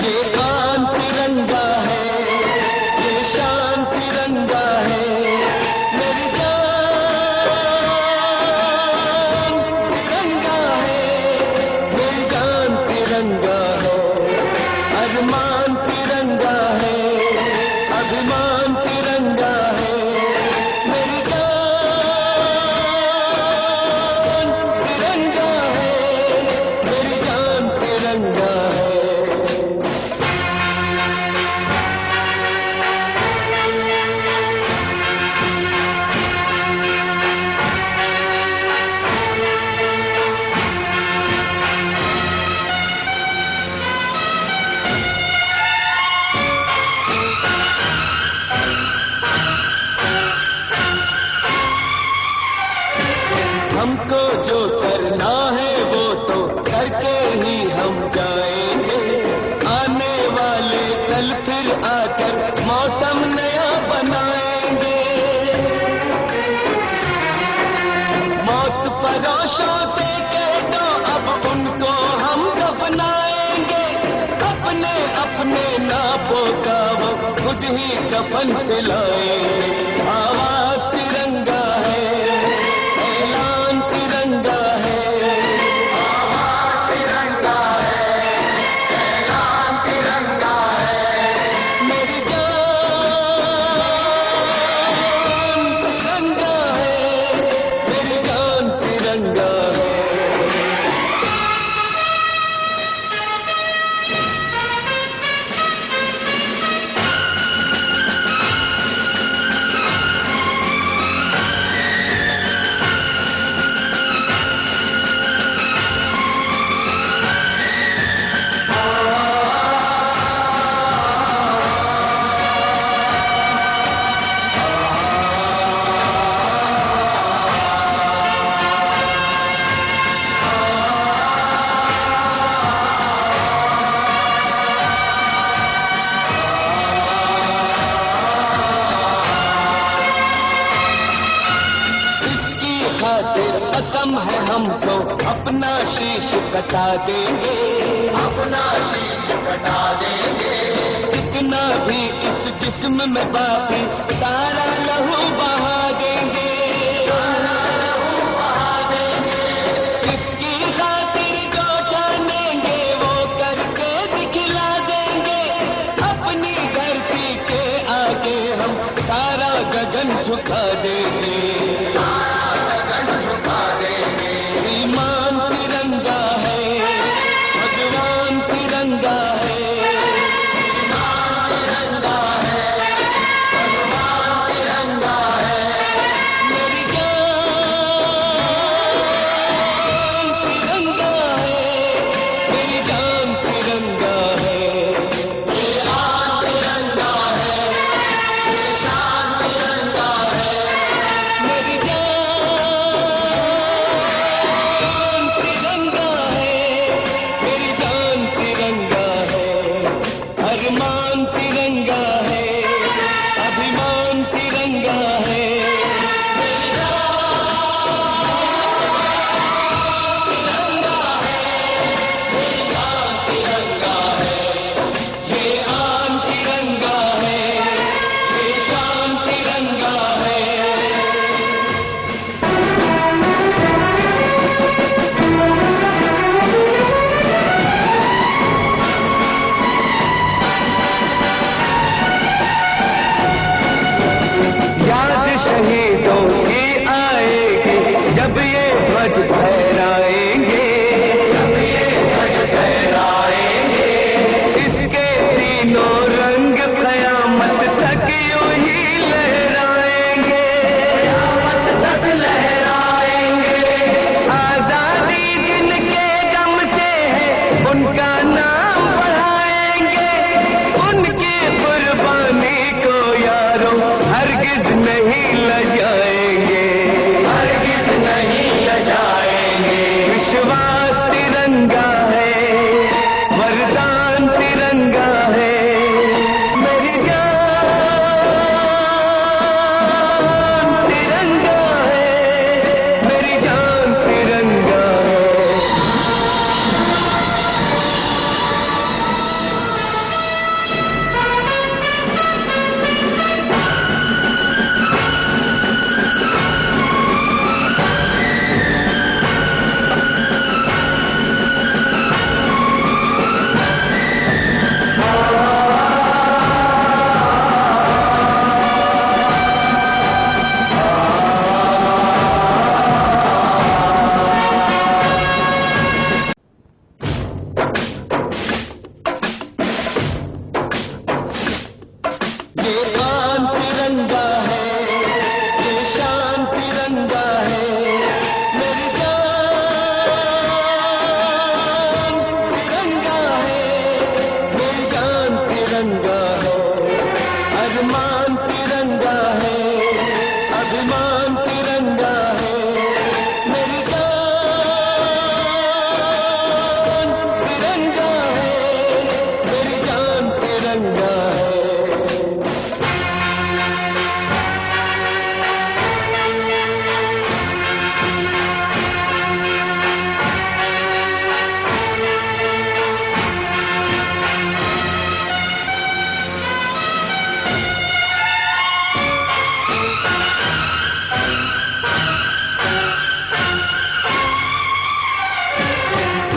ये आन तिरंगा है, ये शान तिरंगा है, मेरी जान तिरंगा है, मेरी जान तिरंगा है, अरमान तिरंगा है, अभिमान तिरंगा है, मेरी जान तिरंगा है, मेरी जान तिरंगा है। हमको जो करना है वो तो करके ही हम जाएंगे, आने वाले कल फिर आकर मौसम नया बनाएंगे। मौत फरोशों से कह दो अब उनको हम दफनाएंगे, अपने अपने नापों का वो खुद ही कफन सिलाएंगे। आवाज तिरंगा है, ऐलान तिरंगा है, आवाज तिरंगा है, ऐलान तिरंगा है, मेरी जान तिरंगा है, मेरी जान तिरंगा है। इसकी खातिर कसम है हमको अपना शीश कटा देंगे, अपना शीश कटा देंगे, कितना भी इस जिस्म में बाकी सारा लहू बहा देंगे, सारा लहू बहा देंगे। इसकी खातिर जो जानेंगे वो करके दिखला देंगे, अपनी धरती के आगे हम सारा गगन झुका देंगे, सारा गगन झुका देंगे। ईमान तिरंगा है, भगवान तिरंगा है, ईमान तिरंगा है, भगवान तिरंगा है, मेरी जान तिरंगा है, मेरी जान तिरंगा है। ये आन तिरंगा है, ये शान तिरंगा है, मेरी जान तिरंगा है, मेरी जान तिरंगा है, अरमान तिरंगा है, अभिमान तिरंगा है, मेरी जान तिरंगा है, ये आन तिरंगा है, ये शान तिरंगा है। याद शहीदों की आएगी जब ये ध्वज फहराएंगे, जब ये ध्वज फहराएंगे, इसके तीनों रंग कयामत तक यूं ही लहराएंगे, कयामत तक लहराएंगे। आजादी जिनके दम से है उनका नाम बढ़ाएंगे, उनकी कुर्बानी को यारों हरगिज नहीं लजाएंगे, हरगिज नहीं लजाएंगे।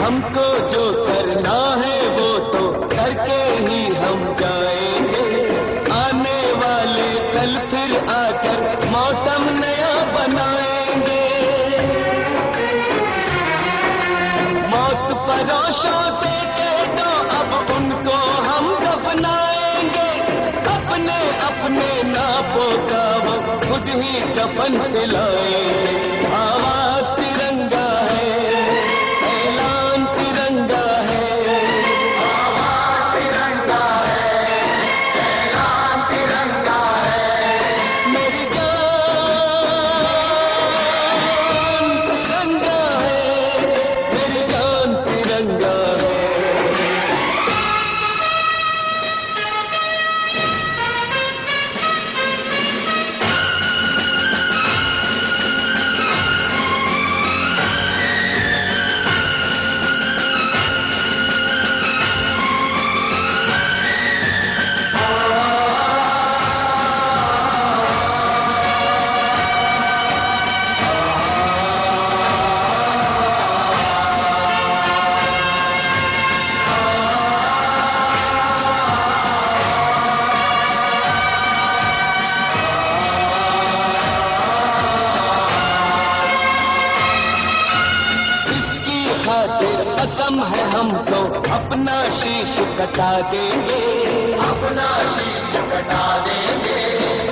हमको जो करना है वो तो करके ही हम जाएंगे। आने वाले कल फिर आकर मौसम नया बनाएंगे। मौत फरोशों से कह दो अब उनको हम दफनाएंगे। अपने अपने नापों का वो खुद ही कफन सिलाएंगे। आवाज तिरंगा है, ऐलान तिरंगा है। आवाज तिरंगा है, ऐलान तिरंगा है। मेरी जान तिरंगा है, मेरी जान तिरंगा है। खातिर कसम है हमको अपना शीश कटा देंगे। अपना शीश कटा देंगे।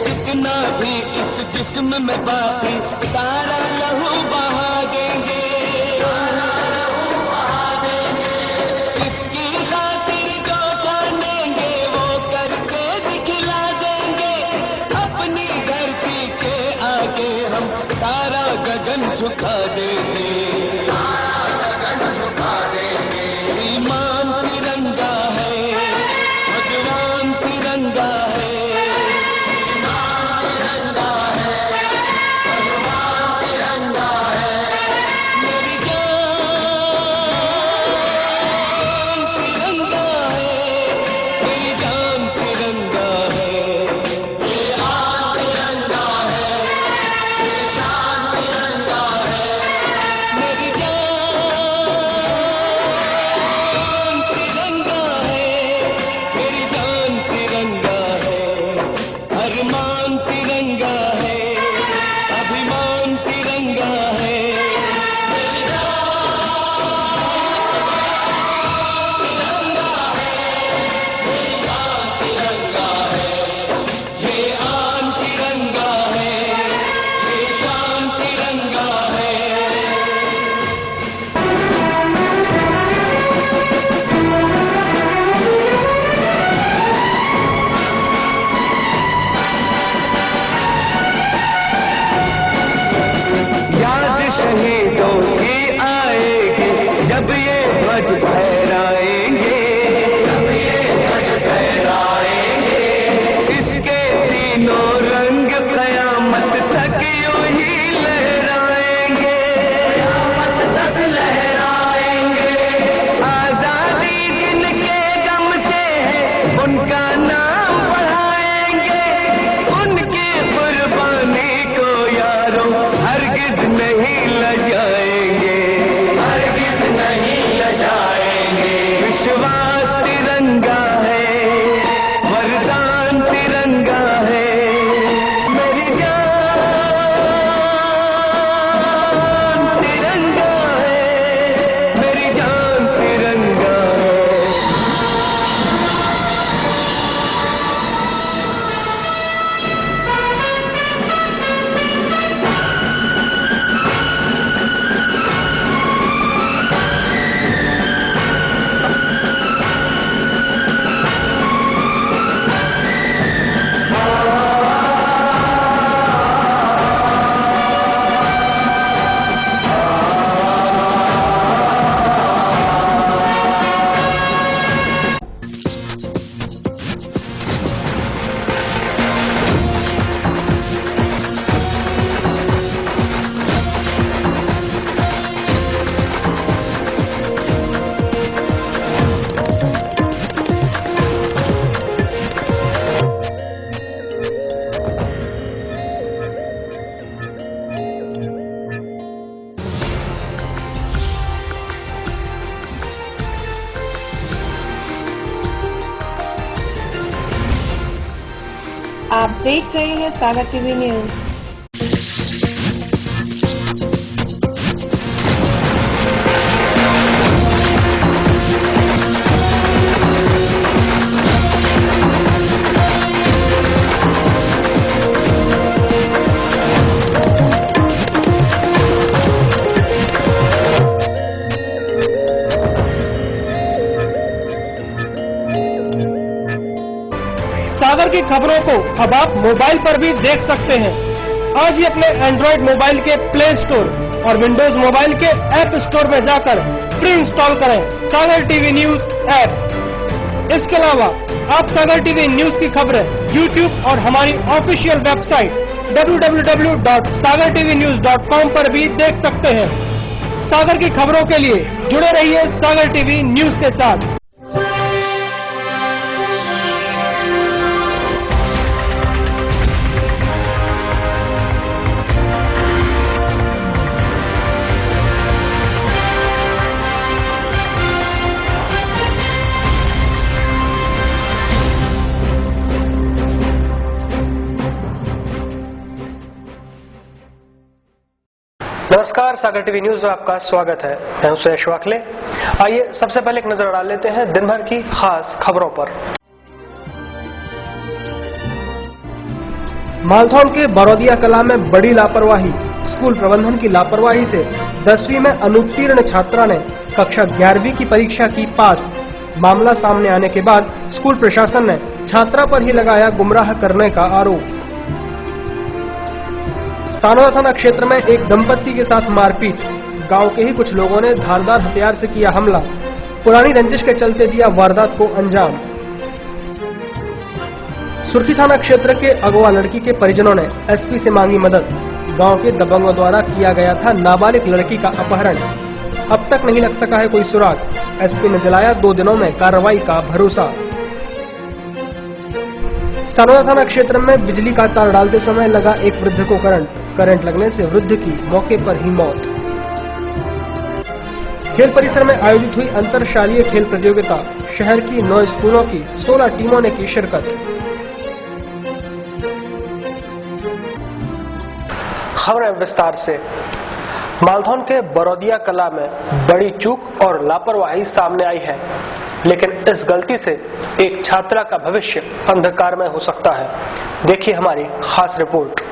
जितना भी इस जिस्म में बाकी सारा लहू बहा देंगे। सारा लहू बहा देंगे। इसकी खातिर जो ठानेंगे वो करके दिखला देंगे। अपनी धरती के आगे हम सारा गगन झुका देंगे। ईमान तिरंगा है, भगवान तिरंगा है। ईमान तिरंगा है, भगवान तिरंगा है। मेरी जान तिरंगा है, मेरी जान तिरंगा है। ये आन तिरंगा है, ये शान तिरंगा है। मेरी जान तिरंगा है, मेरी जान तिरंगा है। अरमान तिरंगा है, अभिमान तिरंगा है। मेरी जान तिरंगा है, ये आन तिरंगा है, ये शान तिरंगा है। याद शहीदों की आएगी जब ये ध्वज फहराएंगे। जब ये ध्वज फहराएंगे। इसके तीनों रंग कयामत तक यूं ही लहराएंगे। कयामत तक लहराएंगे। आजादी जिनके दम से है उनका नाम बढ़ाएंगे। उनकी कुर्बानी को यारों हरगिज नहीं लजाएंगे। हरगिज नहीं लजाएंगे। आप देख रहे हैं सागर टीवी न्यूज। सागर की खबरों को अब आप मोबाइल पर भी देख सकते हैं। आज ही अपने एंड्रॉइड मोबाइल के प्ले स्टोर और विंडोज मोबाइल के ऐप स्टोर में जाकर फ्री इंस्टॉल करें सागर टीवी न्यूज ऐप। इसके अलावा आप सागर टीवी न्यूज की खबरें यूट्यूब और हमारी ऑफिशियल वेबसाइट www.sagartvnews.com पर भी देख सकते हैं। सागर की खबरों के लिए जुड़े रहिए सागर टीवी न्यूज के साथ। नमस्कार, सागर टीवी न्यूज में आपका स्वागत है। मैं हूं सुरेश वाकले। आइए सबसे पहले एक नजर डाल लेते हैं दिन भर की खास खबरों पर। मालथौन के बरौदिया कला में बड़ी लापरवाही। स्कूल प्रबंधन की लापरवाही से 10वीं में अनुत्तीर्ण छात्रा ने कक्षा 11वीं की परीक्षा की पास। मामला सामने आने के बाद स्कूल प्रशासन ने छात्रा पर ही लगाया गुमराह करने का आरोप। सानोरा थाना क्षेत्र में एक दंपत्ति के साथ मारपीट। गांव के ही कुछ लोगों ने धारदार हथियार से किया हमला। पुरानी रंजिश के चलते दिया वारदात को अंजाम। सुर्खी थाना क्षेत्र के अगवा लड़की के परिजनों ने एसपी से मांगी मदद। गांव के दबंगों द्वारा किया गया था नाबालिग लड़की का अपहरण। अब तक नहीं लग सका है कोई सुराग। एसपी ने दिलाया 2 दिनों में कार्रवाई का भरोसा। सानोरा थाना क्षेत्र में बिजली का तार डालते समय लगा एक वृद्ध को करंट लगने से वृद्ध की मौके पर ही मौत। खेल परिसर में आयोजित हुई अंतरशालीय खेल प्रतियोगिता। शहर की 9 स्कूलों की 16 टीमों ने की शिरकत। खबरें विस्तार से। मालथौन के बरौदिया कला में बड़ी चूक और लापरवाही सामने आई है, लेकिन इस गलती से एक छात्रा का भविष्य अंधकार में हो सकता है। देखिए हमारी खास रिपोर्ट।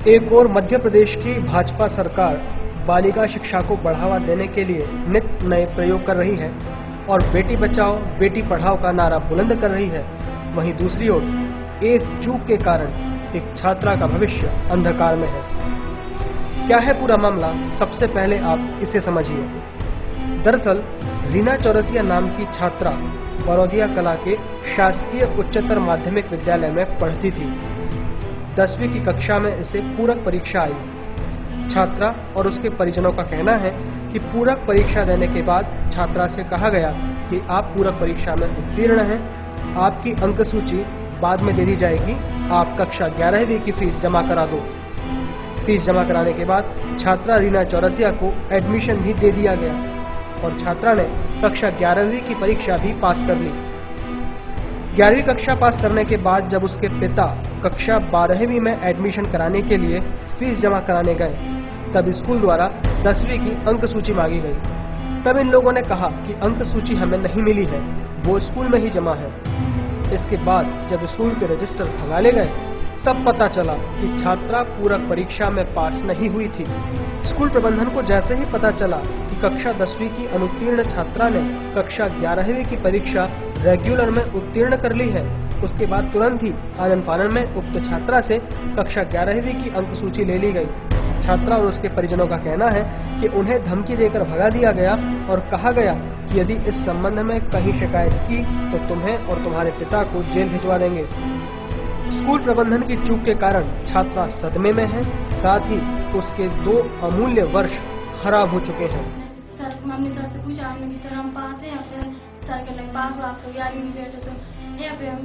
एक और मध्य प्रदेश की भाजपा सरकार बालिका शिक्षा को बढ़ावा देने के लिए नित नए प्रयोग कर रही है और बेटी बचाओ बेटी पढ़ाओ का नारा बुलंद कर रही है। वहीं दूसरी ओर एक चूक के कारण एक छात्रा का भविष्य अंधकार में है। क्या है पूरा मामला, सबसे पहले आप इसे समझिए। दरअसल रीना चौरसिया नाम की छात्रा बरौदिया कला के शासकीय उच्चतर माध्यमिक विद्यालय में पढ़ती थी। 10वीं की कक्षा में इसे पूरक परीक्षा आई। छात्रा और उसके परिजनों का कहना है कि पूरक परीक्षा देने के बाद छात्रा से कहा गया कि आप पूरक परीक्षा में उत्तीर्ण हैं, आपकी अंक सूची बाद में दे दी जाएगी, आप कक्षा 11वीं की फीस जमा करा दो। फीस जमा कराने के बाद छात्रा रीना चौरसिया को एडमिशन भी दे दिया गया और छात्रा ने कक्षा 11वीं की परीक्षा भी पास कर ली। 11वीं कक्षा पास करने के बाद जब उसके पिता कक्षा 12वीं में एडमिशन कराने के लिए फीस जमा कराने गए, तब स्कूल द्वारा 10वीं की अंक सूची मांगी गई। तब इन लोगों ने कहा कि अंक सूची हमें नहीं मिली है, वो स्कूल में ही जमा है। इसके बाद जब स्कूल के रजिस्टर खंगाले गए, तब पता चला कि छात्रा पूरक परीक्षा में पास नहीं हुई थी। स्कूल प्रबंधन को जैसे ही पता चला कि कक्षा 10वीं की अनुत्तीर्ण छात्रा ने कक्षा 11वीं की परीक्षा रेगुलर में उत्तीर्ण कर ली है, उसके बाद तुरंत ही आनन फानन में उक्त छात्रा से कक्षा 11वीं की अंक सूची ले ली गई। छात्रा और उसके परिजनों का कहना है कि उन्हें धमकी देकर भगा दिया गया और कहा गया कि यदि इस संबंध में कहीं शिकायत की तो तुम्हें और तुम्हारे पिता को जेल भिजवा देंगे। स्कूल प्रबंधन की चूक के कारण छात्रा सदमे में है, साथ ही उसके 2 अमूल्य वर्ष खराब हो चुके हैं। सर हमने सर से पूछा, हमने कि सर हम पास हैं या फिर सर के लगे पास हो आप तो 11वीं में बैठे सर या फिर हम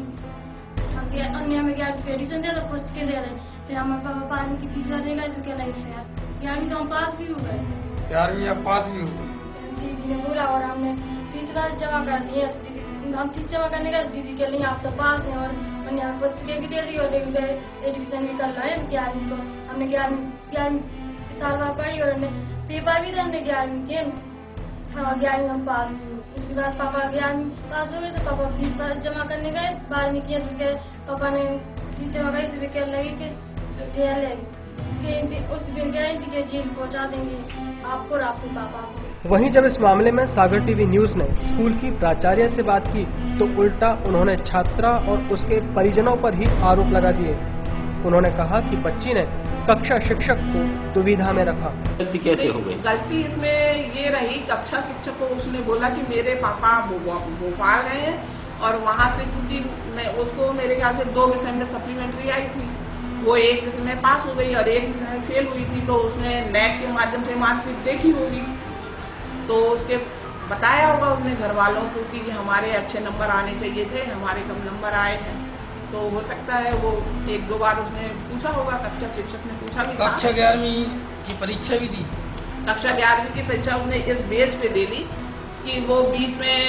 अन्य में 11वीं की एडिशन दे दो, पुस्तकें दे दें, फिर हमारे पापा 12वीं की फीस भर देगा, इसके लगे फिर 11वीं तो हम पास भी हो गए। 11वीं आप पास भी हो गए? दीदी ने बोला और हमने फीस जमा कर दी है। हम फीस जमा करने गए, दीदी कह रही आप तो पास हैं, और मैंने हमें पुस्तकें भी दे दी और रेगुलर एडमिशन भी कर लाए 11वीं को। हमने 11वीं साल बाद पढ़ी और हमने पेपर भी था, हमने 11वीं के, और 11वीं हम पास हुए। उसके बाद पापा 11वीं पास हो गए तो पापा फीस जमा करने गए 12वीं की। सुबह पापा ने फीस जमा करी, सुबह कह लगी कि उस दिन कह रही थी कि जेल पहुँचा देंगे आपको और आपके पापा को। वहीं जब इस मामले में सागर टीवी न्यूज ने स्कूल की प्राचार्य से बात की तो उल्टा उन्होंने छात्रा और उसके परिजनों पर ही आरोप लगा दिए। उन्होंने कहा कि बच्ची ने कक्षा शिक्षक को दुविधा में रखा। गलती कैसे हो गई? गलती इसमें ये रही, कक्षा शिक्षक को उसने बोला कि मेरे पापा भोपाल गए हैं, और वहाँ से क्योंकि मैं उसको मेरे ख्याल से 2 विषय में सप्लीमेंट्री आई थी, वो एक विषय में पास हो गई और एक विषय में फेल हुई थी, तो उसने नेट के माध्यम से मार्कशीट देखी होगी, तो उसके बताया होगा उसने घर वालों को कि हमारे अच्छे नंबर आने चाहिए थे, हमारे कम नंबर आए हैं। तो हो सकता है वो 1-2 बार उसने पूछा होगा, कक्षा शिक्षक ने पूछा भी। कक्षा 11वीं की परीक्षा भी दी। कक्षा 11वीं की परीक्षा उसने इस बेस पे दे ली कि वो बीच में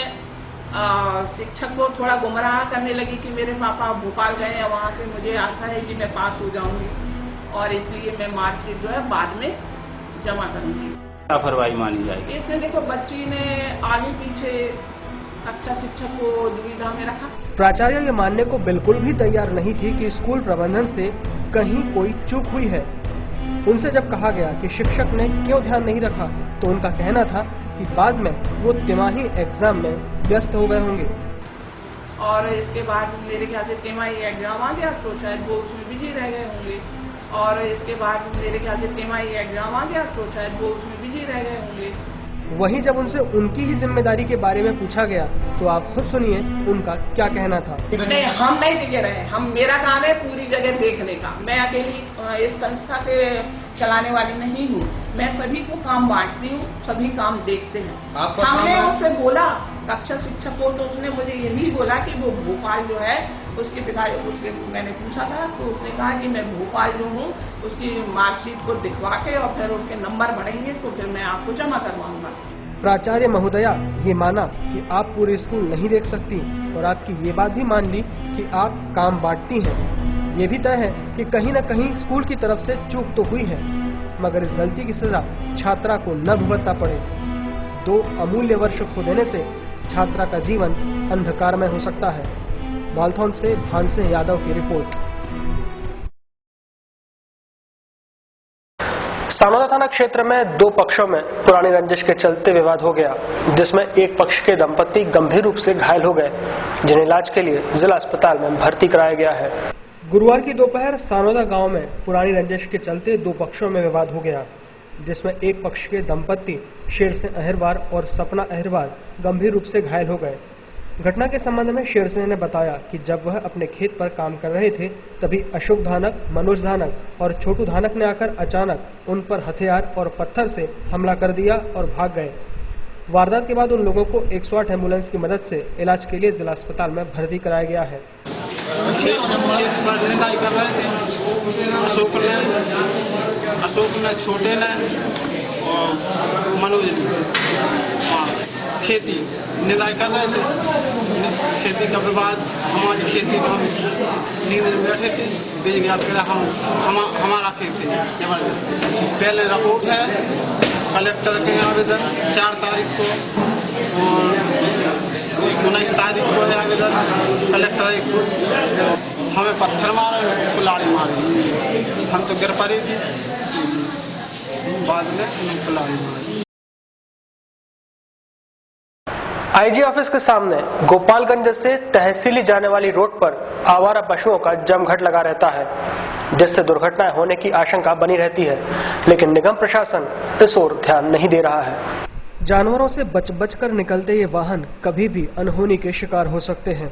शिक्षक को थोड़ा गुमराह करने लगी कि मेरे पापा भोपाल गए हैं, वहाँ से मुझे आशा है कि मैं पास हो जाऊंगी, और इसलिए मैं मार्कशीट जो है बाद में जमा करूंगी। लापरवाही मानी जाएगी इसमें देखो, बच्ची ने आगे पीछे कक्षा शिक्षक को दुविधा में रखा। प्राचार्य ये मानने को बिल्कुल भी तैयार नहीं थी कि स्कूल प्रबंधन से कहीं कोई चूक हुई है। उनसे जब कहा गया कि शिक्षक ने क्यों ध्यान नहीं रखा तो उनका कहना था कि बाद में वो तिमाही एग्जाम में व्यस्त हो गए होंगे। और इसके बाद मेरे ख्याल से तिमाही एग्जाम आ गया तो शायद वो उसमें बिजी रह गए होंगे, और इसके बाद मेरे ख्याल से तिमाही एग्जाम आ गया तो शायद वो उसमें बिजी रह गए होंगे। वहीं जब उनसे उनकी ही जिम्मेदारी के बारे में पूछा गया तो आप खुद सुनिए उनका क्या कहना था। नहीं, हम नहीं टिके रहे, मेरा काम है पूरी जगह देखने का। मैं अकेली इस संस्था के चलाने वाली नहीं हूँ, मैं सभी को काम बांटती हूँ, सभी काम देखते हैं। हमने उससे बोला कक्षा शिक्षक को, तो उसने मुझे यही बोला कि वो भोपाल जो है उसके पिता, उसके मैंने पूछा था तो उसने कहा कि मैं भोपाल जो हूँ उसकी मार्कशीट को दिखवा के और फिर उसके नंबर बढ़ेंगे तो फिर मैं आपको जमा करवाऊंगा। प्राचार्य महोदया ये माना कि आप पूरे स्कूल नहीं देख सकती और आपकी ये बात भी मान ली कि आप काम बांटती हैं। ये भी तय है कि कहीं न कहीं स्कूल की तरफ से चूक तो हुई है, मगर इस गलती की सजा छात्रा को न भुगतना पड़े। 2 अमूल्य वर्ष खो देने से छात्रा का जीवन अंधकार में हो सकता है। मालथौन से भान सिंह यादव की रिपोर्ट। सानोदा थाना क्षेत्र में 2 पक्षों में पुरानी रंजिश के चलते विवाद हो गया, जिसमें एक पक्ष के दंपति गंभीर रूप से घायल हो गए, जिन्हें इलाज के लिए जिला अस्पताल में भर्ती कराया गया है। गुरुवार की दोपहर सानोदा गांव में पुरानी रंजिश के चलते 2 पक्षों में विवाद हो गया, जिसमें एक पक्ष के दंपति शेर सिंह अहिरवार और सपना अहिरवार गंभीर रूप से घायल हो गए। घटना के संबंध में शेर सिंह ने बताया कि जब वह अपने खेत पर काम कर रहे थे तभी अशोक धानक, मनोज धानक और छोटू धानक ने आकर अचानक उन पर हथियार और पत्थर से हमला कर दिया और भाग गए। वारदात के बाद उन लोगों को 108 एम्बुलेंस की मदद से इलाज के लिए जिला अस्पताल में भर्ती कराया गया है। अशोक ने, छोटे ने और मनोज ने खेती निदाई कर रहे थे। खेती का विवाद, हमारी खेती को हम नींद में बैठे थे, बीच गया फिर हमारा खेत है जबरदस्त। पहले रिपोर्ट है कलेक्टर के आवेदन 4 तारीख को और 19 तारीख को है आवेदन कलेक्टर को। हमें पत्थर मारे, कुल्हाड़ी मारी, हम तो गिर पड़े थे, बाद में कुल्हाड़ी मारी। आईजी ऑफिस के सामने गोपालगंज से तहसीली जाने वाली रोड पर आवारा पशुओं का जमघट लगा रहता है, जिससे दुर्घटनाएं होने की आशंका बनी रहती है, लेकिन निगम प्रशासन इस ओर ध्यान नहीं दे रहा है। जानवरों से बच कर निकलते ये वाहन कभी भी अनहोनी के शिकार हो सकते हैं।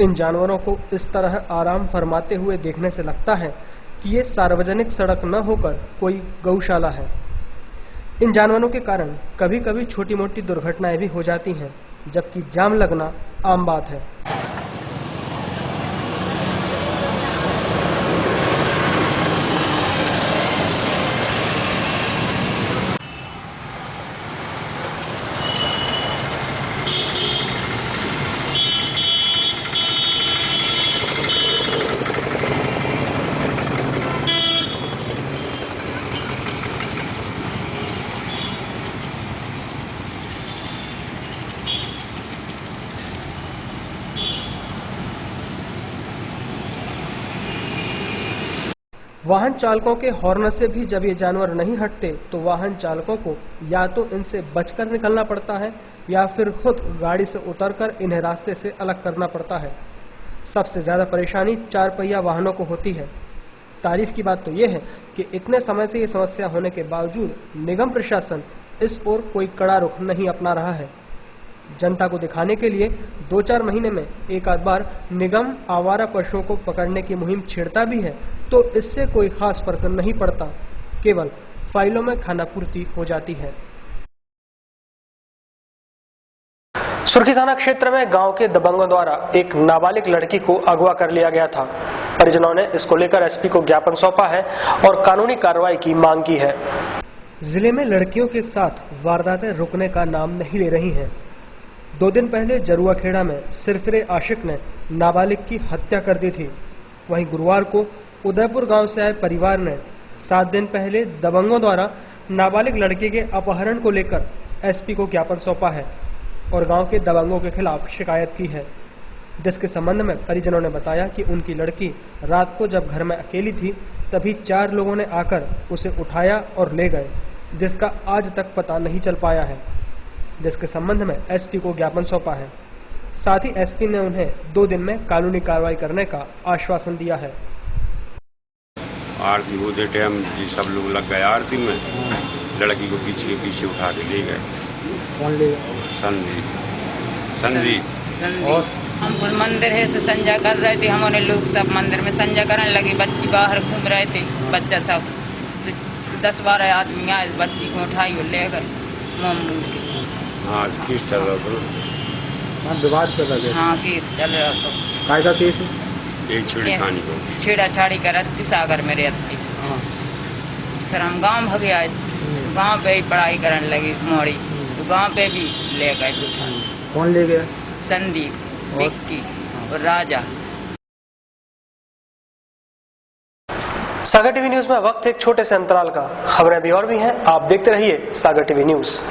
इन जानवरों को इस तरह आराम फरमाते हुए देखने से लगता है कि ये सार्वजनिक सड़क न होकर कोई गौशाला है। इन जानवरों के कारण कभी कभी छोटी मोटी दुर्घटनाएं भी हो जाती हैं, जबकि जाम लगना आम बात है। वाहन चालकों के हॉर्न से भी जब ये जानवर नहीं हटते तो वाहन चालकों को या तो इनसे बचकर निकलना पड़ता है या फिर खुद गाड़ी से उतरकर इन्हें रास्ते से अलग करना पड़ता है। सबसे ज्यादा परेशानी 4 पहिया वाहनों को होती है। तारीफ की बात तो यह है कि इतने समय से ये समस्या होने के बावजूद निगम प्रशासन इस ओर कोई कड़ा रुख नहीं अपना रहा है। जनता को दिखाने के लिए 2-4 महीने में एक आध बार निगम आवारा पशुओं को पकड़ने की मुहिम छेड़ता भी है, तो इससे कोई खास फर्क नहीं पड़ता, केवल फाइलों में खानापूर्ति हो जाती है। सुर्खी थाना क्षेत्र में गांव के दबंगों द्वारा एक नाबालिग लड़की को अगवा कर लिया गया था। परिजनों ने इसको लेकर एसपी को ज्ञापन सौंपा है और कानूनी कार्रवाई की मांग की है। जिले में लड़कियों के साथ वारदातें रुकने का नाम नहीं ले रही हैं। 2 दिन पहले जरुआखेड़ा में सिरफिरे आशिक ने नाबालिग की हत्या कर दी थी। वहीं गुरुवार को उदयपुर गांव से आए परिवार ने 7 दिन पहले दबंगों द्वारा नाबालिग लड़की के अपहरण को लेकर एसपी को ज्ञापन सौंपा है और गांव के दबंगों के खिलाफ शिकायत की है, जिसके संबंध में परिजनों ने बताया कि उनकी लड़की रात को जब घर में अकेली थी तभी 4 लोगों ने आकर उसे उठाया और ले गए, जिसका आज तक पता नहीं चल पाया है, जिसके संबंध में एसपी को ज्ञापन सौंपा है। साथ ही एसपी ने उन्हें 2 दिन में कानूनी कार्रवाई करने का आश्वासन दिया है। आरती होते टाइम सब लोग लग गए आरती में, लड़की को पीछे उठा के ले गए। कौन ले? संदीप। और हमको मंदिर है तो संजा कर रहे थे, हमारे लोग सब मंदिर में संजा करने लगे। बच्ची बाहर घूम रहे थे, बच्चा सब 10-12 आदमी आए, बच्ची को उठाई और ले गए मोमूल के। हाँ, केस चल रहा था। विवाद चल रहा था। हाँ, केस चल रहा था। कायदा केस एक छेड़खानी को छेड़ा-छाड़ी करती सागर में रहती। फिर हम गांव भागे आए, तो गांव पे ही पढ़ाई करने लगी मोड़ी, तो गांव पे भी ले गए। कौन ले गया? संदीप, विक्की और राजा। सागर टीवी न्यूज में वक्त एक छोटे से अंतराल का। खबरें भी और भी हैं, आप देखते रहिए सागर टीवी न्यूज।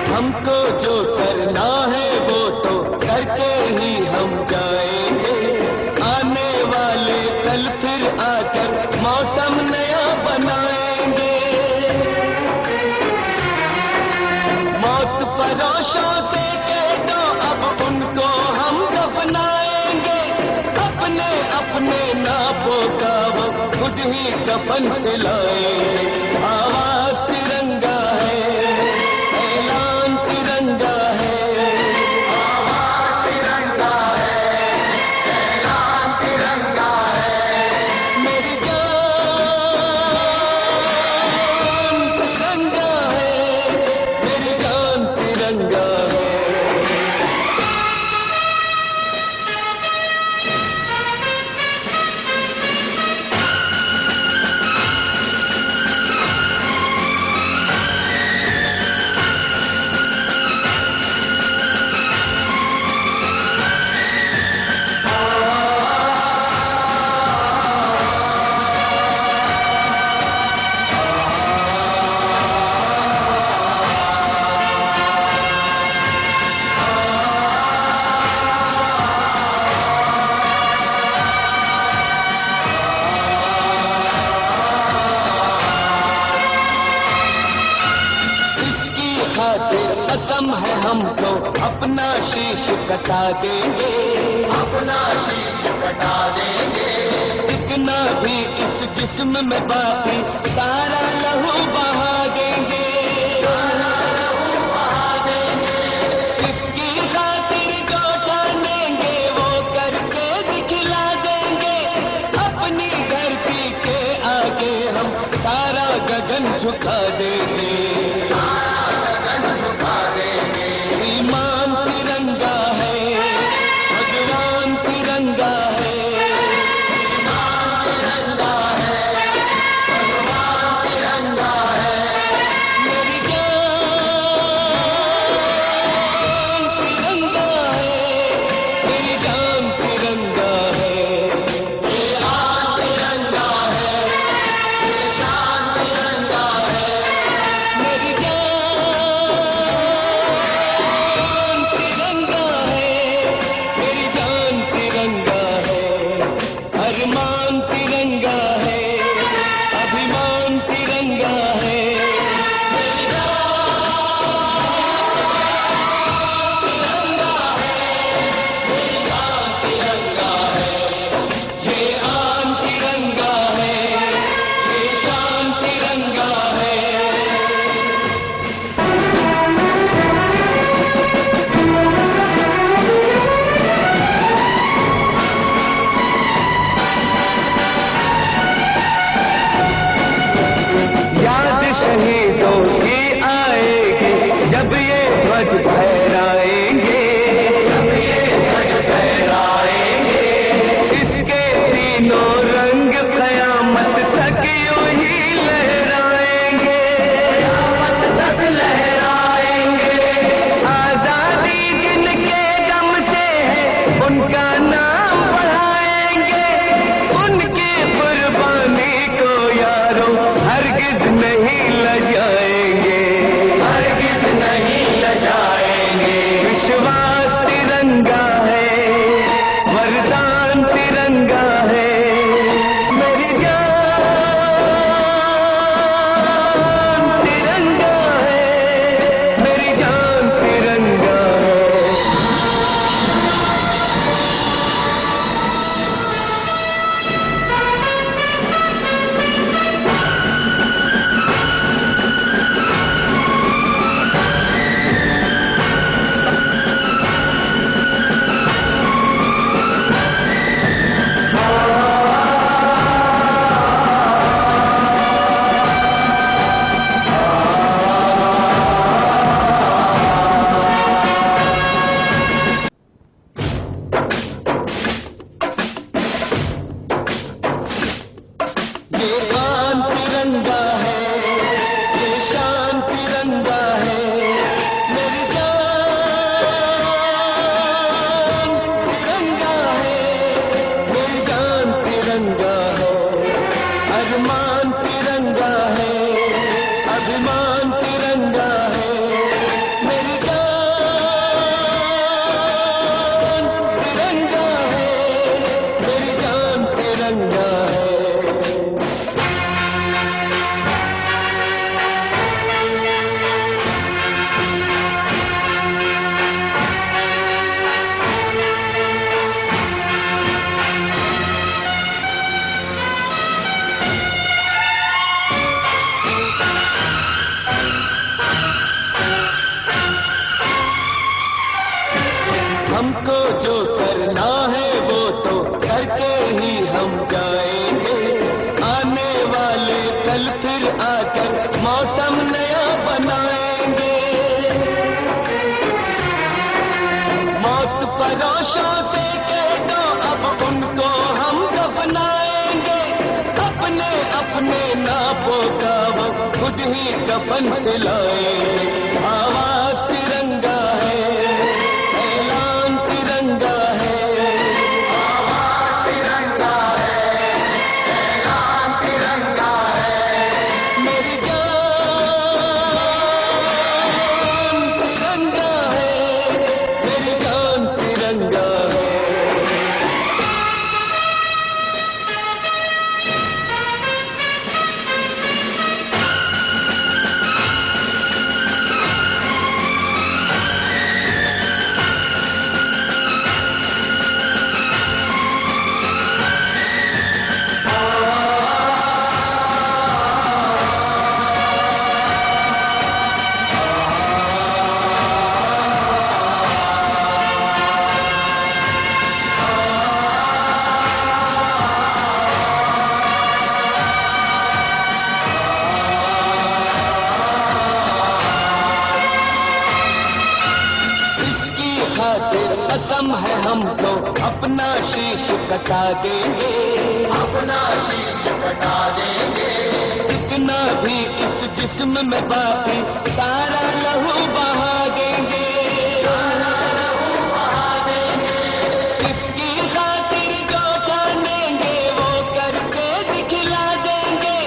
हमको जो करना है वो तो करके ही हम जाएंगे। आने वाले कल फिर आकर मौसम नया बनाएंगे। मौत फरोशों से कह दो अब उनको हम दफनाएंगे। अपने अपने नापों का वो खुद ही कफन से लाएंगे। आवाज तिरंगा है, ऐलान तिरंगा है। आवाज तिरंगा है, ऐलान तिरंगा है। मेरी जान तिरंगा है, मेरी जान तिरंगा है। खातिर कसम है हमको, अपना शीश कटा देंगे, अपना शीश कटा देंगे। जितना भी इस जिस्म में बाकी सारा लहू बहा देंगे, सारा लहू बहा देंगे। इसकी खातिर जो ठानेंगे वो करके दिखला देंगे। अपनी धरती के आगे हम सारा गगन झुका देंगे, सारा गगन झुका देंगे। ईमान तिरंगा है, भगवान तिरंगा है, ईमान तिरंगा है, भगवान तिरंगा है। मेरी जान तिरंगा है, मेरी जान तिरंगा है। ये आन तिरंगा है, ये शान तिरंगा है। मेरी जान तिरंगा है, मेरी जान तिरंगा है। अरमान तिरंगा है, अभिमान तिरंगा है। मेरी जान तिरंगा है, ये आन तिरंगा है, ये शान तिरंगा है। याद शहीदों की आएगी जब ये ध्वज फहराएंगे, जब ये ध्वज फहराएंगे। इसके तीनों रंग कयामत तक यूं ही लहराएंगे, कयामत तक लहराएंगे। आजादी जिनके दम से है उनका नाम बढ़ाएंगे। उनकी कुर्बानी को यारों हरगिज नहीं लजाएंगे, हरगिज नहीं लजाएंगे। विश्वास तिरंगा है, वरदान तिरंगा है। मेरी जान तिरंगा है, मेरी जान तिरंगा है। ये आन तिरंगा है, ये शान तिरंगा है। मेरी जान तिरंगा है, मेरी जान तिरंगा है। अरमान तिरंगा है, अभिमान तिरंगा है। मेरी जान तिरंगा है, मेरी जान तिरंगा है। हमको जो करना है वो तो करके ही हम जाएंगे। आने वाले कल फिर आकर मौसम नया बनाएंगे। मौत फरोशों से कह दो अब उनको हम दफनाएंगे। अपने अपने नापों का वो खुद ही कफन सिलाएंगे। आवाज तिरंगा है, ऐलान तिरंगा है। आवाज तिरंगा है, ऐलान तिरंगा है। मेरी जान तिरंगा है, मेरी जान तिरंगा है। कसम है हमको अपना शीश कटा देंगे, अपना शीश कटा देंगे। कितना भी इस जिस्म में बाकी सारा लहू बहा देंगे, सारा लहू बहा देंगे। जिसकी खातिर जो जानेंगे वो करके दिखला देंगे।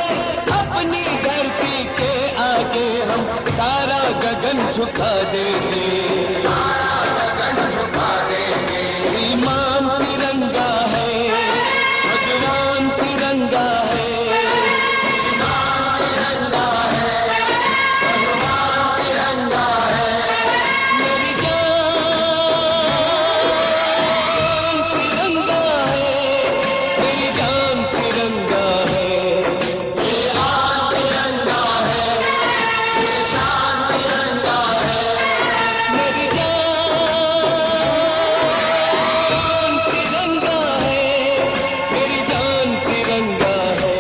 अपनी धरती के आगे हम सारा गगन झुका देंगे, सारा गगन झुका देंगे। ईमान तिरंगा है, भगवान तिरंगा है, ईमान तिरंगा है, भगवान तिरंगा है। मेरी जान तिरंगा है, मेरी जान तिरंगा है। ये आन तिरंगा है, ये शान तिरंगा है। मेरी जान तिरंगा है, मेरी जान तिरंगा है।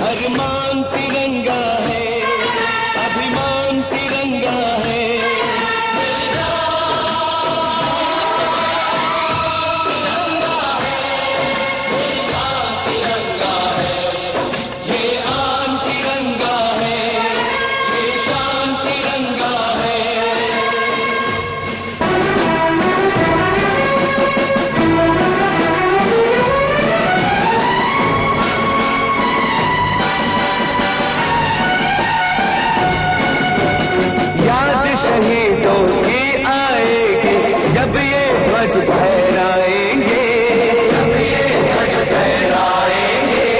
अरमान तिरंगा है, अभिमान तिरंगा है। मेरी जान तिरंगा है, मेरी जान तिरंगा है। ये आन तिरंगा है, ये शान तिरंगा है। याद शहीदों की आएगी जब ये ध्वज फहराएंगे, जब ये ध्वज फहराएंगे।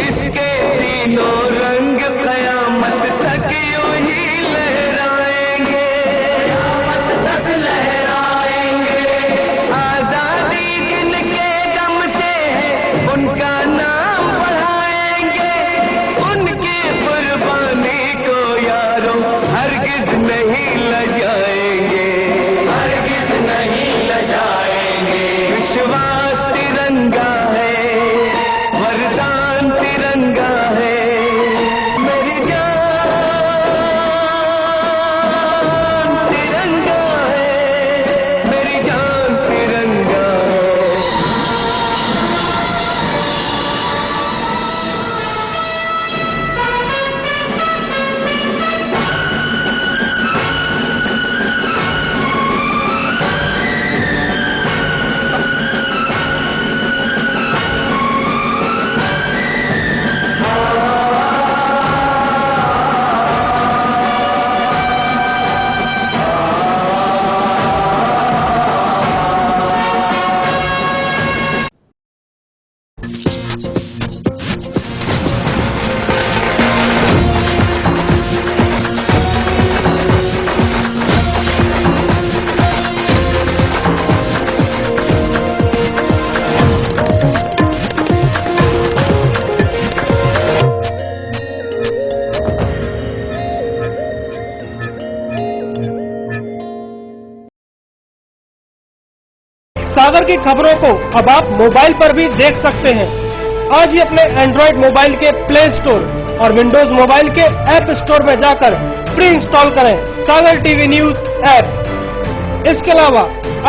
इसके तीनों रंग कयामत तक यूं ही लहराएंगे, कयामत तक लहराएंगे। आजादी जिनके दम से है उनका नाम बढ़ाएंगे। उनकी कुर्बानी को यारों हरगिज नहीं लजाएंगे, हरगिज नहीं लजाएंगे। विश्वास तिरंगा है, वरदान तिरंगा है। मेरी जान तिरंगा है, मेरी जान तिरंगा है। सागर की खबरों को अब आप मोबाइल पर भी देख सकते हैं। आज ही अपने एंड्रॉइड मोबाइल के प्ले स्टोर और विंडोज मोबाइल के ऐप स्टोर में जाकर फ्री इंस्टॉल करें सागर टीवी न्यूज ऐप। इसके अलावा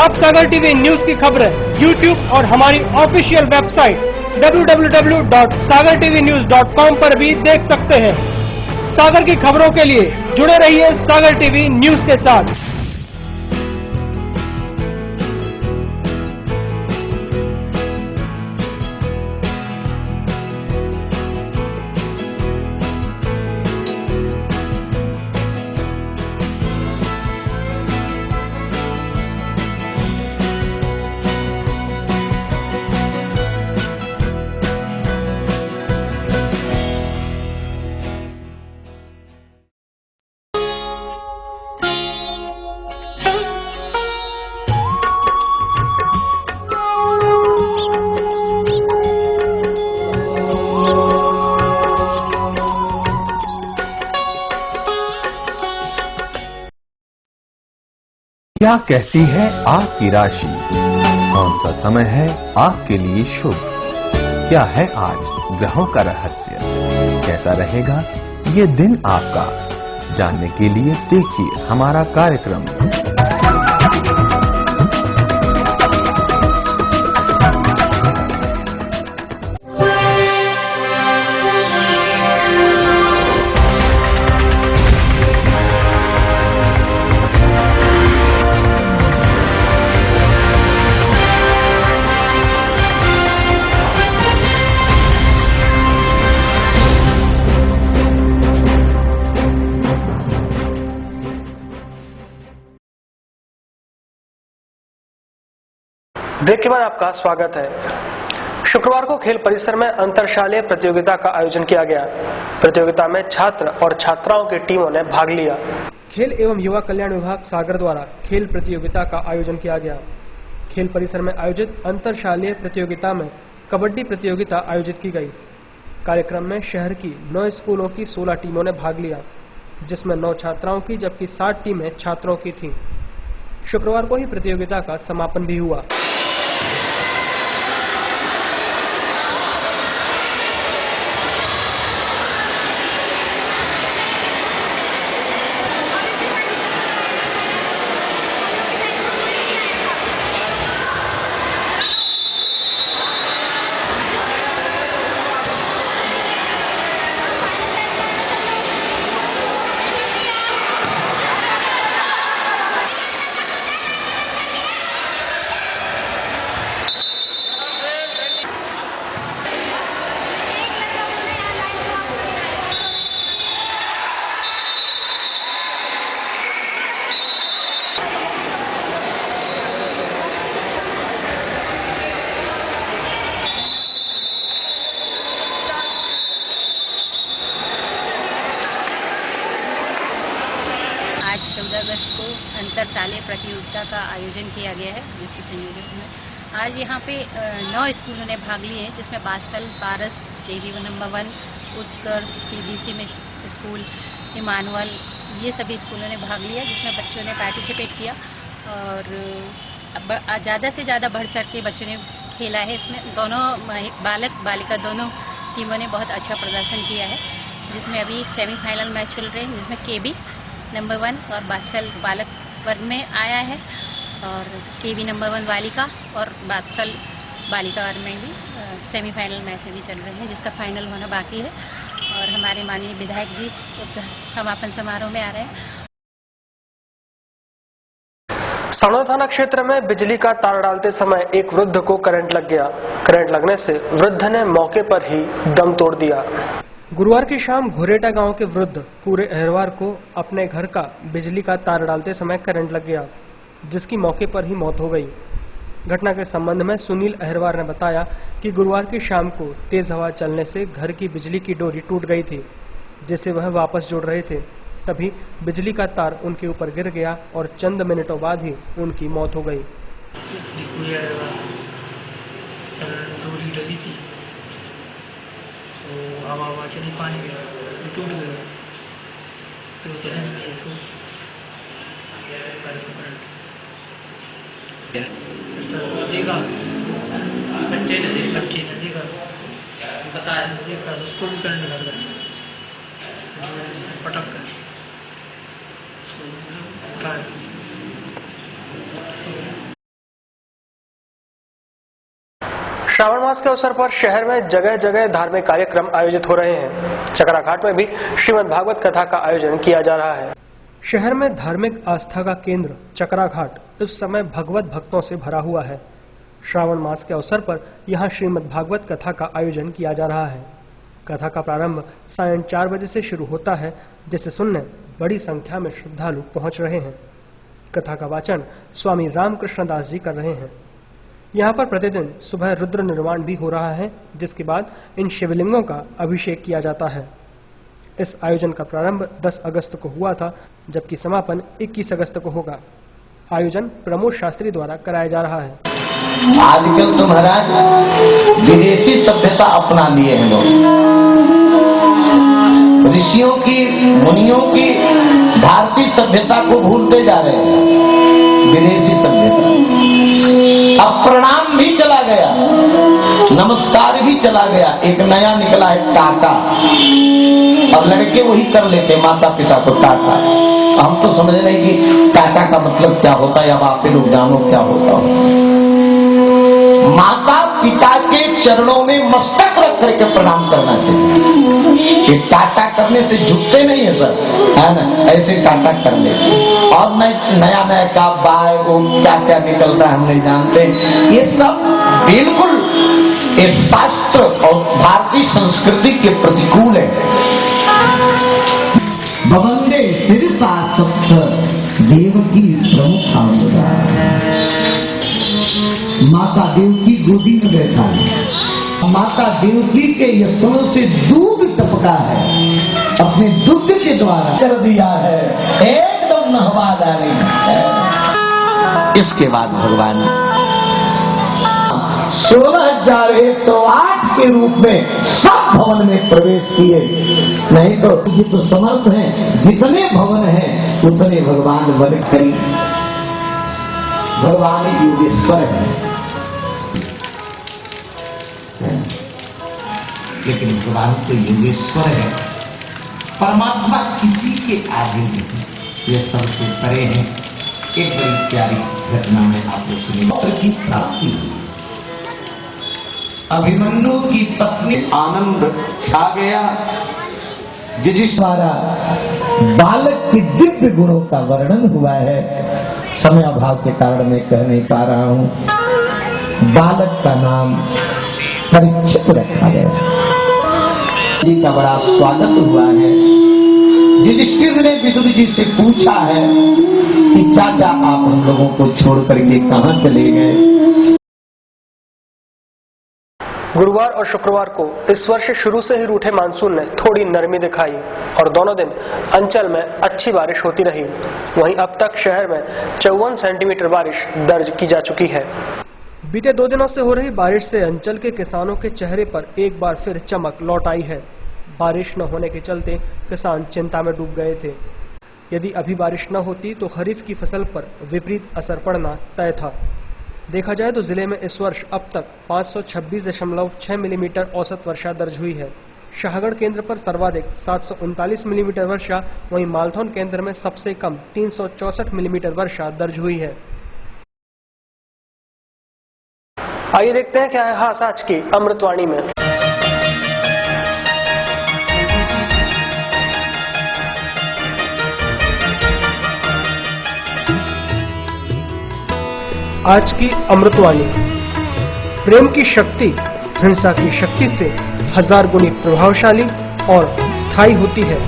आप सागर टीवी न्यूज की खबरें यूट्यूब और हमारी ऑफिशियल वेबसाइट www.sagartvnews.com पर भी देख सकते हैं। सागर की खबरों के लिए जुड़े रहिए सागर टीवी न्यूज के साथ। क्या कहती है आग की राशि? कौन सा समय है आपके लिए शुभ? क्या है आज ग्रहों का रहस्य? कैसा रहेगा ये दिन आपका? जानने के लिए देखिए हमारा कार्यक्रम। ब्रेक के बाद आपका स्वागत है। शुक्रवार को खेल परिसर में अंतरशालीय प्रतियोगिता का आयोजन किया गया। प्रतियोगिता में छात्र और छात्राओं की टीमों ने भाग लिया। खेल एवं युवा कल्याण विभाग सागर द्वारा खेल प्रतियोगिता का आयोजन किया गया। खेल परिसर में आयोजित अंतरशालीय प्रतियोगिता में कबड्डी प्रतियोगिता आयोजित की गई। कार्यक्रम में शहर की 9 स्कूलों की 16 टीमों ने भाग लिया, जिसमें 9 छात्राओं की जबकि 60 टीमें छात्रों की थीं। शुक्रवार को ही प्रतियोगिता का समापन भी हुआ। आज 14 अगस्त को अंतरशालीय प्रतियोगिता का आयोजन किया गया है, जिसके संयोजक में आज यहाँ पे 9 स्कूलों ने भाग लिए हैं, जिसमें बादशाह, पारस, केवी नंबर 1, उत्कर्ष, सीबीसी में स्कूल, इमानुअल, ये सभी स्कूलों ने भाग लिया, जिसमें बच्चों ने पार्टिसिपेट किया और ज़्यादा से ज़्यादा बढ़ चढ़ के बच्चों ने खेला है। इसमें दोनों बालक बालिका दोनों टीमों ने बहुत अच्छा प्रदर्शन किया है, जिसमें अभी सेमीफाइनल मैच चल रहे हैं, जिसमें केबी नंबर 1 और बादशाह बालक वर्ग में आया है और केवी नंबर 1 बालिका और बादशाह बालिका वर्ग में भी सेमीफाइनल मैच अभी चल रहे हैं, जिसका फाइनल होना बाकी है। और हमारे माननीय विधायक जी समापन समारोह में आ रहे हैं। सनोद थाना क्षेत्र में बिजली का तार डालते समय एक वृद्ध को करंट लग गया। करंट लगने से वृद्ध ने मौके पर ही दम तोड़ दिया। गुरुवार की शाम घुरेटा गांव के वृद्ध पूरे अहरवार को अपने घर का बिजली का तार डालते समय करंट लग गया, जिसकी मौके पर ही मौत हो गई। घटना के संबंध में सुनील अहरवार ने बताया कि गुरुवार की शाम को तेज हवा चलने से घर की बिजली की डोरी टूट गई थी, जिसे वह वापस जोड़ रहे थे। तभी बिजली का तार उनके ऊपर गिर गया और चंद मिनटों बाद ही उनकी मौत हो गई। हवा चली, पानी टूट गया, तो चले इसको देखा, बच्चे ने देखा, बताया देखा, उसको भी करंट लग गया, पटक कर श्रावण मास के अवसर पर शहर में जगह जगह धार्मिक कार्यक्रम आयोजित हो रहे हैं। चकरा घाट में भी श्रीमद् भागवत कथा का आयोजन किया जा रहा है। शहर में धार्मिक आस्था का केंद्र चकरा घाट इस समय भगवत भक्तों से भरा हुआ है। श्रावण मास के अवसर पर यहाँ श्रीमद् भागवत कथा का आयोजन किया जा रहा है। कथा का प्रारंभ सायं 4 बजे से शुरू होता है, जिसे सुनने बड़ी संख्या में श्रद्धालु पहुंच रहे हैं। कथा का वाचन स्वामी रामकृष्ण दास जी कर रहे हैं। यहाँ पर प्रतिदिन सुबह रुद्र निर्माण भी हो रहा है, जिसके बाद इन शिवलिंगों का अभिषेक किया जाता है। इस आयोजन का प्रारंभ 10 अगस्त को हुआ था, जबकि समापन 21 अगस्त को होगा। आयोजन प्रमोद शास्त्री द्वारा कराया जा रहा है। आजकल तो महाराज विदेशी सभ्यता अपना लिए हैं लोग, ऋषियों की मुनियों की भारतीय सभ्यता को भूलते जा रहे हैं। विदेशी सभ्यता, अब प्रणाम भी चला गया, नमस्कार भी चला गया। एक नया निकला है टाटा, और लड़के वही कर लेते माता पिता को टाटा। हम तो समझ नहीं कि टाटा का मतलब क्या होता है, अब आप लोग जानो क्या होता है। माता पिता के चरणों में मस्तक रख करके प्रणाम करना चाहिए। ये टाटा करने से झुकते नहीं है सर, है ना, ऐसे टाटा कर लेते। और नया नया का बाय वो क्या क्या निकलता है हम नहीं जानते। ये सब बिल्कुल ये शास्त्र और भारतीय संस्कृति के प्रतिकूल है। बवंदे सिरसा सप्त देवकी प्रमुख माता देवकी गोदी में बैठा है। माता देवकी के स्तनों से दूध टपका है, अपने दूध के द्वारा कर दिया है, एकदम नहवा डाली है। इसके बाद भगवान 16,108 के रूप में सब भवन में प्रवेश किए। नहीं तो ये तो समर्थ हैं, जितने भवन हैं उतने भगवान बन करी। भगवान योगेश्वर है, लेकिन भगवान तो योगेश्वर है। परमात्मा किसी के आगे नहीं, ये सबसे परे है। एक बड़ी प्यारी घटना में आपको सुनी की प्राप्ति हुई। अभिमन्यु की पत्नी आनंद छा गया। द्वारा बालक के दिव्य गुणों का वर्णन हुआ है। समय अभाव के कारण मैं कह नहीं पा रहा हूं। बालक का नाम परीक्षित रखा गया। जी का बड़ा स्वागत हुआ है। युधिष्ठिर ने विदुर जी से पूछा है कि चाचा आप हम लोगों को छोड़ करके कहां चले गए। गुरुवार और शुक्रवार को इस वर्ष शुरू से ही रूठे मानसून ने थोड़ी नरमी दिखाई और दोनों दिन अंचल में अच्छी बारिश होती रही। वहीं अब तक शहर में 54 सेंटीमीटर बारिश दर्ज की जा चुकी है। बीते 2 दिनों से हो रही बारिश से अंचल के किसानों के चेहरे पर एक बार फिर चमक लौट आई है। बारिश न होने के चलते किसान चिंता में डूब गए थे। यदि अभी बारिश न होती तो खरीफ की फसल पर विपरीत असर पड़ना तय था। देखा जाए तो जिले में इस वर्ष अब तक 526.6 मिलीमीटर औसत वर्षा दर्ज हुई है। शाहगढ़ केंद्र पर सर्वाधिक 739 मिलीमीटर वर्षा, वहीं मालथौन केंद्र में सबसे कम 364 मिलीमीटर वर्षा दर्ज हुई है। आइए देखते हैं क्या है खास आज की अमृतवाणी में। आज की अमृतवाणी। प्रेम की शक्ति हिंसा की शक्ति से 1000 गुनी प्रभावशाली और स्थायी होती है।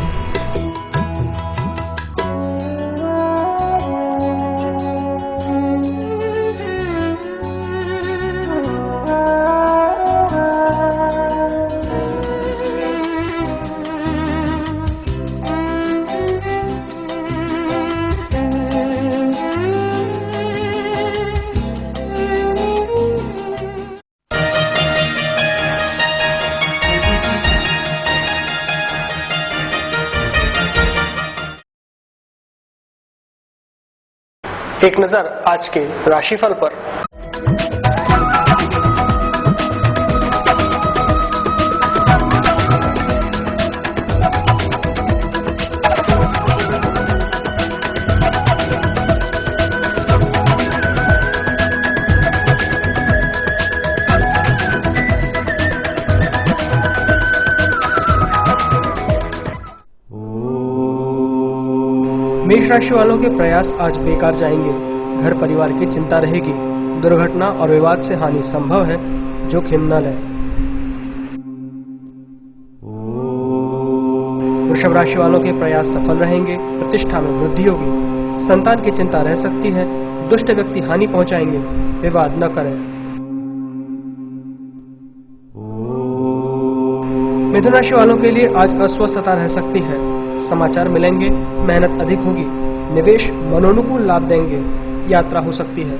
एक नजर आज के राशिफल पर। मेष राशि वालों के प्रयास आज बेकार जाएंगे। घर परिवार की चिंता रहेगी। दुर्घटना और विवाद से हानि संभव है, जोखिम न लें। वृषभ राशि वालों के प्रयास सफल रहेंगे। प्रतिष्ठा में वृद्धि होगी। संतान की चिंता रह सकती है। दुष्ट व्यक्ति हानि पहुंचाएंगे। विवाद न करें। मिथुन राशि वालों के लिए आज अस्वस्थता रह सकती है। समाचार मिलेंगे। मेहनत अधिक होगी। निवेश मनोनुकूल लाभ देंगे। यात्रा हो सकती है।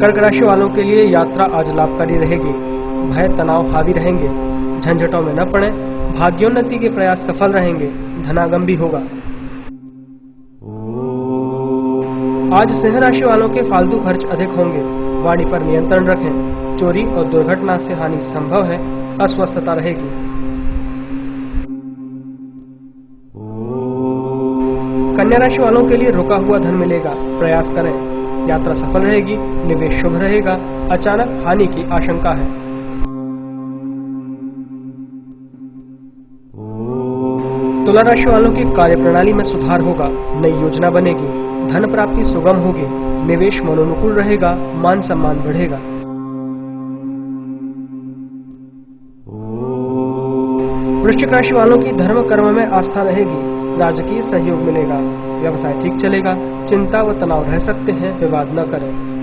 कर्क राशि वालों के लिए यात्रा आज लाभकारी रहेगी। भय तनाव हावी रहेंगे। झंझटों में न पड़ें। भाग्योन्नति के प्रयास सफल रहेंगे। धनागम भी होगा। आज सिंह राशि वालों के फालतू खर्च अधिक होंगे। वाणी पर नियंत्रण रखें। चोरी और दुर्घटना से हानि संभव है। अस्वस्थता रहेगी। कन्या राशि वालों के लिए रुका हुआ धन मिलेगा। प्रयास करें। यात्रा सफल रहेगी। निवेश शुभ रहेगा। अचानक हानि की आशंका है। तुला राशि वालों की कार्यप्रणाली में सुधार होगा। नई योजना बनेगी। धन प्राप्ति सुगम होगी। निवेश मनोनुकूल रहेगा। मान सम्मान बढ़ेगा। वृश्चिक राशि वालों की धर्म कर्म में आस्था रहेगी। राजकीय सहयोग मिलेगा। व्यवसाय ठीक चलेगा, चिंता व तनाव रह सकते हैं, विवाद न करें।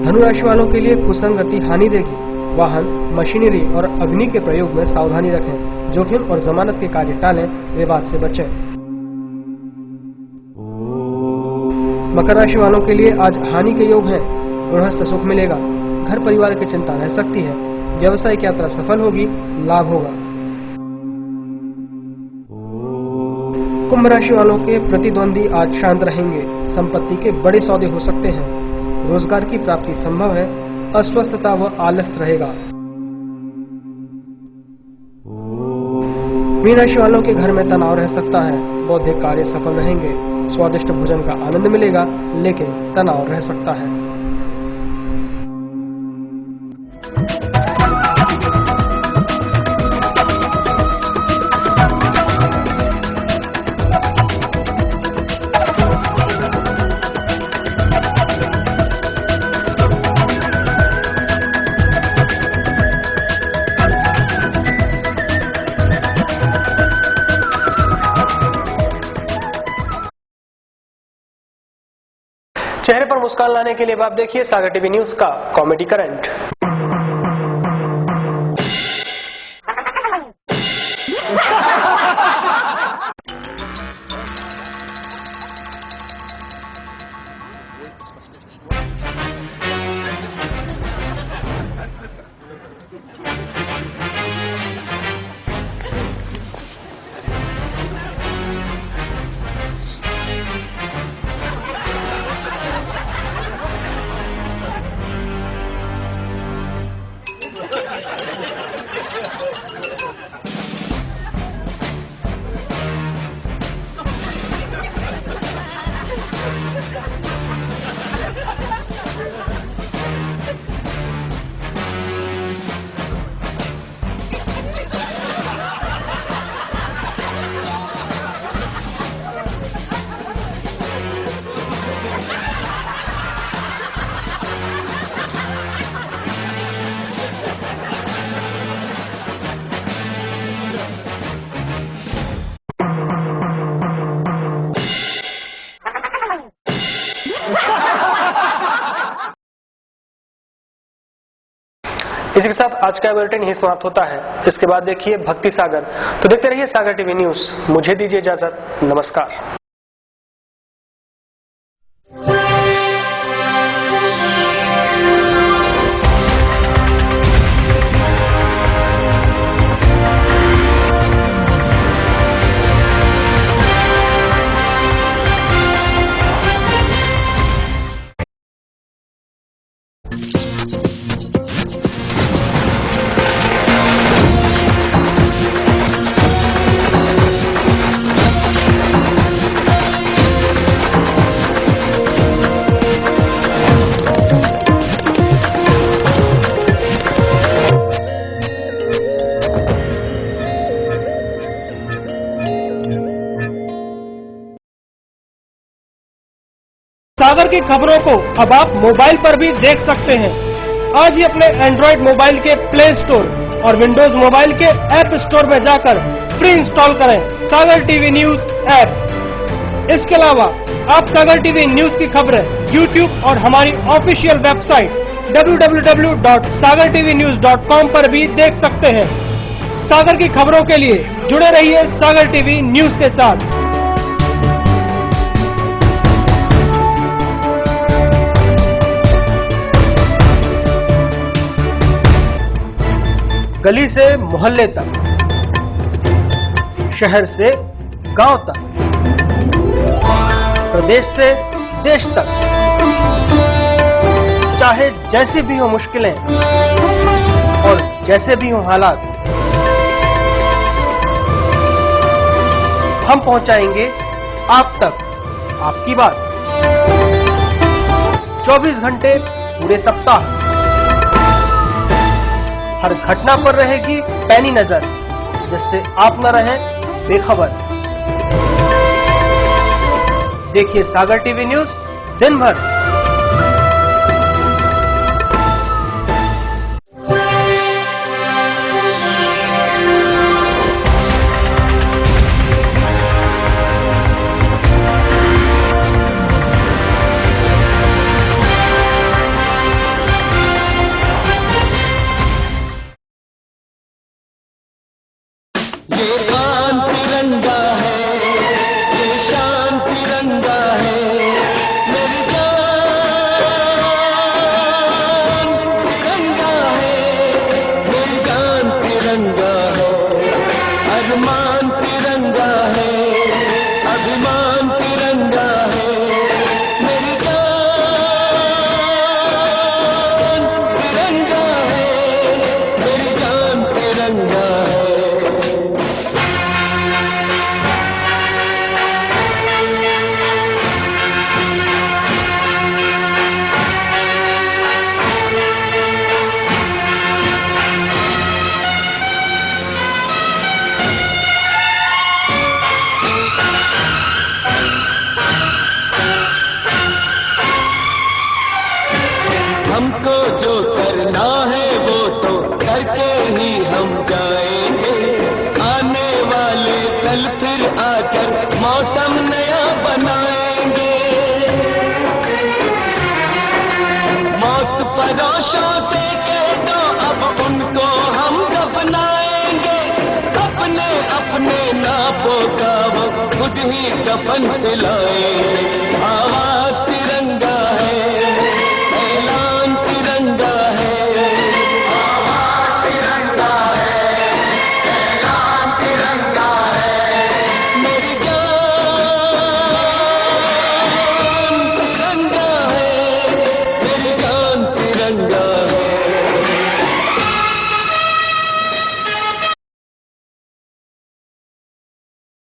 धनु राशि वालों के लिए कुसंगति हानि देगी। वाहन, मशीनरी और अग्नि के प्रयोग में सावधानी रखें। जोखिम और जमानत के कार्य टालें, विवाद से बचें। मकर राशि वालों के लिए आज हानि के योग हैं। गृहस्थ सुख मिलेगा। घर परिवार की चिंता रह सकती है। व्यावसायिक यात्रा सफल होगी, लाभ होगा। कुंभ राशि वालों के प्रतिद्वंदी आज शांत रहेंगे। संपत्ति के बड़े सौदे हो सकते हैं। रोजगार की प्राप्ति संभव है। अस्वस्थता व आलस रहेगा। मीन राशि वालों के घर में तनाव रह सकता है। बौद्धिक कार्य सफल रहेंगे। स्वादिष्ट भोजन का आनंद मिलेगा, लेकिन तनाव रह सकता है। चेहरे पर मुस्कान लाने के लिए आप देखिए सागर टीवी न्यूज का कॉमेडी करंट। इसी के साथ आज का बुलेटिन यही समाप्त होता है। इसके बाद देखिए भक्ति सागर। तो देखते रहिए सागर टीवी न्यूज। मुझे दीजिए इजाजत, नमस्कार। सागर की खबरों को अब आप मोबाइल पर भी देख सकते हैं। आज ही अपने एंड्रॉइड मोबाइल के प्ले स्टोर और विंडोज मोबाइल के ऐप स्टोर में जाकर फ्री इंस्टॉल करें सागर टीवी न्यूज ऐप। इसके अलावा आप सागर टीवी न्यूज की खबरें YouTube और हमारी ऑफिशियल वेबसाइट www.sagartvnews.com पर भी देख सकते हैं। सागर की खबरों के लिए जुड़े रहिए सागर टीवी न्यूज के साथ। गली से मोहल्ले तक, शहर से गांव तक, प्रदेश से देश तक, चाहे जैसी भी हो मुश्किलें और जैसे भी हो हालात, हम पहुंचाएंगे आप तक आपकी बात। 24 घंटे पूरे सप्ताह हर घटना पर रहेगी पैनी नजर, जिससे आप न रहें बेखबर। देखिए सागर टीवी न्यूज दिन भर। ये आन तिरंगा है, ये शान तिरंगा है, मेरी जान तिरंगा है, मेरी जान तिरंगा है, अरमान तिरंगा है, अभिमान तिरंगा है, मेरी जान तिरंगा है, मेरी जान तिरंगा है। हमको जो करना है वो तो करके ही हम जाएंगे, आने वाले कल फिर आकर मौसम नया बनाएंगे। मौत फरोशों से कह दो अब उनको हम दफनाएंगे, अपने अपने नापों का वो खुद ही कफन सिलाएंगे। आवाज